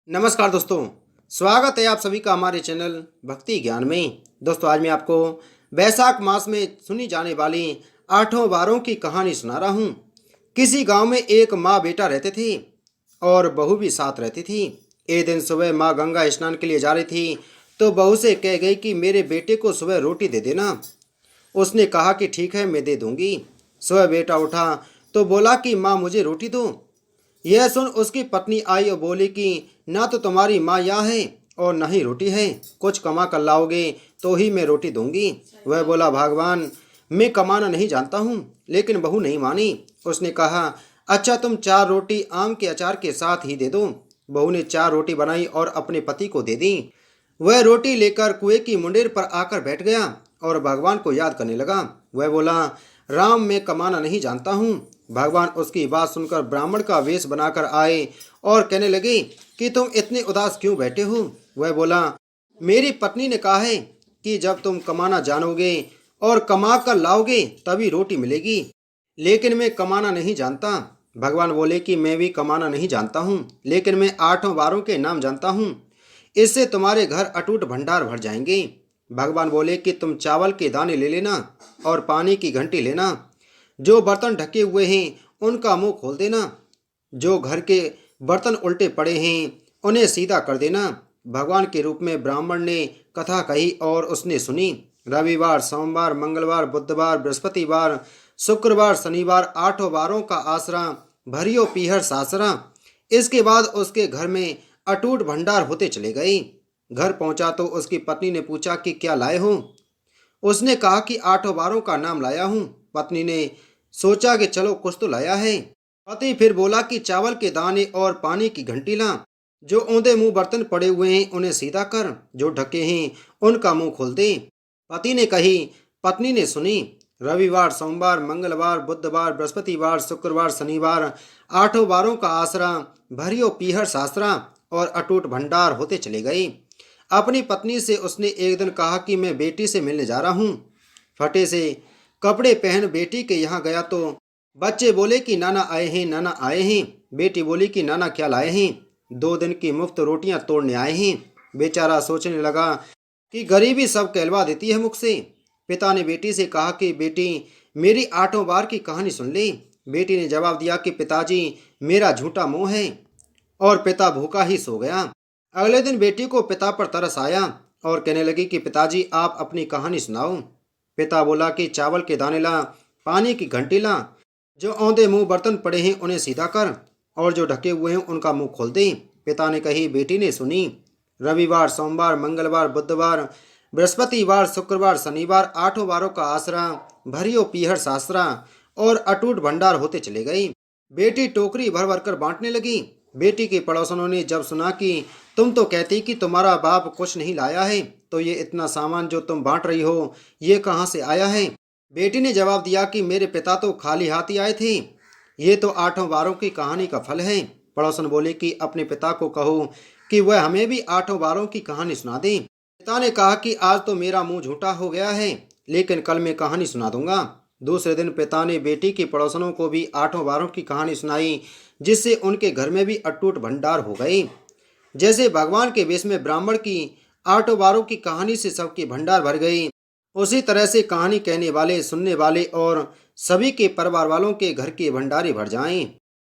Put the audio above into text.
नमस्कार दोस्तों। स्वागत है आप सभी का हमारे चैनल भक्ति ज्ञान में। दोस्तों आज मैं आपको बैसाख मास में सुनी जाने वाली आठों वारों की कहानी सुना रहा हूँ। किसी गांव में एक माँ बेटा रहते थे और बहू भी साथ रहती थी। एक दिन सुबह माँ गंगा स्नान के लिए जा रही थी तो बहू से कह गई कि मेरे बेटे को सुबह रोटी दे देना। उसने कहा कि ठीक है, मैं दे दूंगी। सुबह बेटा उठा तो बोला कि माँ मुझे रोटी दो। यह सुन उसकी पत्नी आई और बोली कि ना तो तुम्हारी माँ यहाँ है और न ही रोटी है, कुछ कमा कर लाओगे तो ही मैं रोटी दूंगी। वह बोला, भगवान मैं कमाना नहीं जानता हूँ। लेकिन बहू नहीं मानी। उसने कहा, अच्छा तुम 4 रोटी आम के अचार के साथ ही दे दो। बहू ने 4 रोटी बनाई और अपने पति को दे दी। वह रोटी लेकर कुएं की मुंडेर पर आकर बैठ गया और भगवान को याद करने लगा। वह बोला, राम मैं कमाना नहीं जानता हूँ। भगवान उसकी बात सुनकर ब्राह्मण का वेश बनाकर आए और कहने लगे कि तुम इतने उदास क्यों बैठे हो। वह बोला, मेरी पत्नी ने कहा है कि जब तुम कमाना जानोगे और कमा कर लाओगे तभी रोटी मिलेगी, लेकिन मैं कमाना नहीं जानता। भगवान बोले कि मैं भी कमाना नहीं जानता हूँ, लेकिन मैं 8 वारों के नाम जानता हूँ। इससे तुम्हारे घर अटूट भंडार भर जाएंगे। भगवान बोले कि तुम चावल के दाने ले लेना और पानी की घंटी लेना। जो बर्तन ढके हुए हैं उनका मुंह खोल देना। जो घर के बर्तन उल्टे पड़े हैं उन्हें सीधा कर देना। भगवान के रूप में ब्राह्मण ने कथा कही और उसने सुनी। रविवार, सोमवार, मंगलवार, बुधवार, बृहस्पतिवार, शुक्रवार, शनिवार 8 वारों का आसरा भरियो पीहर सासरा। इसके बाद उसके घर में अटूट भंडार होते चले गए। घर पहुंचा तो उसकी पत्नी ने पूछा कि क्या लाए हो। उसने कहा कि 8 वारों का नाम लाया हूँ। पत्नी ने सोचा कि चलो कुछ तो लाया है। पति फिर बोला कि चावल के दाने और पानी की घंटी ला। जो औंधे मुंह बर्तन पड़े हुए हैं उन्हें सीधा कर, जो ढके हैं उनका मुंह खोल दे। पति ने कही, पत्नी ने सुनी। रविवार, सोमवार, मंगलवार, बुधवार, बृहस्पतिवार, शुक्रवार, शनिवार 8 वारों का आसरा भरियो पीहर सासरा और अटूट भंडार होते चले गए। अपनी पत्नी से उसने एक दिन कहा कि मैं बेटी से मिलने जा रहा हूँ। फटे से कपड़े पहन बेटी के यहाँ गया तो बच्चे बोले कि नाना आए हैं, नाना आए हैं। बेटी बोली कि नाना क्या लाए हैं। 2 दिन की मुफ्त रोटियां तोड़ने आए हैं। बेचारा सोचने लगा कि गरीबी सब कहलवा देती है मुख से। पिता ने बेटी से कहा कि बेटी मेरी 8 बार की कहानी सुन ले। बेटी ने जवाब दिया कि पिताजी मेरा झूठा मुंह है, और पिता भूखा ही सो गया। अगले दिन बेटी को पिता पर तरस आया और कहने लगी कि पिताजी आप अपनी कहानी सुनाओ। पिता बोला कि चावल के दाने ला, पानी की घंटी ला, जो औंधे मुंह बर्तन पड़े हैं उन्हें सीधा कर और जो ढके हुए हैं उनका मुंह खोल दे। पिता ने कही, बेटी ने सुनी। रविवार, सोमवार, मंगलवार, बुधवार, बृहस्पतिवार, शुक्रवार, शनिवार 8 वारों का आसरा भरियो पीहर सासरा और अटूट भंडार होते चले गई। बेटी टोकरी भर भर कर बांटने लगी। बेटी के पड़ोसनों ने जब सुना कि तुम तो कहती कि तुम्हारा बाप कुछ नहीं लाया है, तो ये इतना सामान जो तुम बांट रही हो ये कहाँ से आया है। बेटी ने जवाब दिया कि मेरे पिता तो खाली हाथ ही आए थे। ये तो 8 वारों की कहानी का फल है। पड़ोसन बोले कि अपने पिता को कहो कि वह हमें भी 8 वारों की कहानी सुना दे। पिता ने कहा कि आज तो मेरा मुंह झूठा हो गया है, लेकिन कल मैं कहानी सुना दूंगा। दूसरे दिन पिता ने बेटी के पड़ोसनों को भी 8 वारों की कहानी सुनाई, जिससे उनके घर में भी अटूट भंडार हो गई। जैसे भगवान के वेश में ब्राह्मण की 8 वारों की कहानी से सबके भंडार भर गई, उसी तरह से कहानी कहने वाले, सुनने वाले और सभी के परिवार वालों के घर के भंडारे भर जाएं।